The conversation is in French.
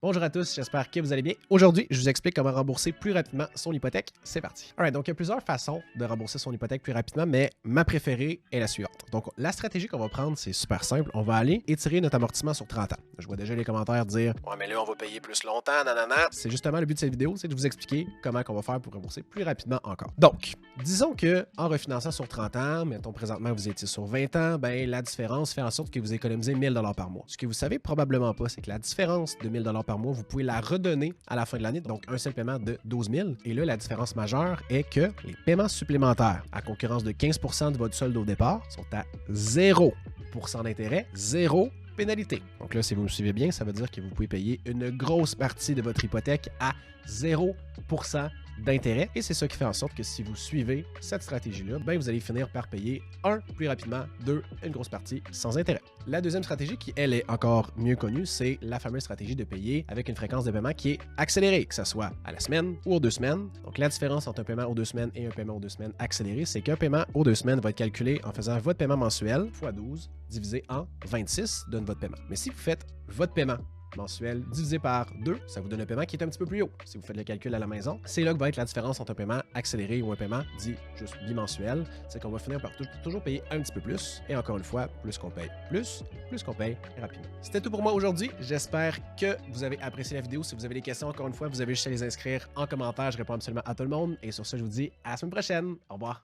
Bonjour à tous, j'espère que vous allez bien. Aujourd'hui, je vous explique comment rembourser plus rapidement son hypothèque. C'est parti. Alright, donc il y a plusieurs façons de rembourser son hypothèque plus rapidement, mais ma préférée est la suivante. Donc la stratégie qu'on va prendre, c'est super simple. On va aller étirer notre amortissement sur 30 ans. Je vois déjà les commentaires dire « Ouais, mais là, on va payer plus longtemps, nanana. » C'est justement le but de cette vidéo, c'est de vous expliquer comment on va faire pour rembourser plus rapidement encore. Donc, disons que en refinançant sur 30 ans, mettons présentement vous étiez sur 20 ans, ben la différence fait en sorte que vous économisez 1000 $ par mois. Ce que vous savez probablement pas, c'est que la différence de 1000 $ par mois, vous pouvez la redonner à la fin de l'année, donc un seul paiement de 12 000. Et là, la différence majeure est que les paiements supplémentaires, à concurrence de 15 % de votre solde au départ, sont à 0 % d'intérêt, 0 pénalité. Donc là, si vous me suivez bien, ça veut dire que vous pouvez payer une grosse partie de votre hypothèque à 0 % d'intérêt. Et c'est ça qui fait en sorte que si vous suivez cette stratégie-là, ben vous allez finir par payer plus rapidement, une grosse partie sans intérêt. La deuxième stratégie, qui elle est encore mieux connue, c'est la fameuse stratégie de payer avec une fréquence de paiement qui est accélérée, que ce soit à la semaine ou aux 2 semaines. Donc la différence entre un paiement aux 2 semaines et un paiement aux 2 semaines accéléré, c'est qu'un paiement aux 2 semaines va être calculé en faisant votre paiement mensuel x 12 divisé en 26 donne votre paiement. Mais si vous faites votre paiement mensuel divisé par 2, ça vous donne un paiement qui est un petit peu plus haut. Si vous faites le calcul à la maison, c'est là que va être la différence entre un paiement accéléré ou un paiement dit juste bimensuel. C'est qu'on va finir par toujours payer un petit peu plus. Et encore une fois, plus qu'on paye plus qu'on paye rapidement. C'était tout pour moi aujourd'hui. J'espère que vous avez apprécié la vidéo. Si vous avez des questions, encore une fois, vous avez juste à les inscrire en commentaire. Je réponds absolument à tout le monde. Et sur ce, je vous dis à la semaine prochaine. Au revoir.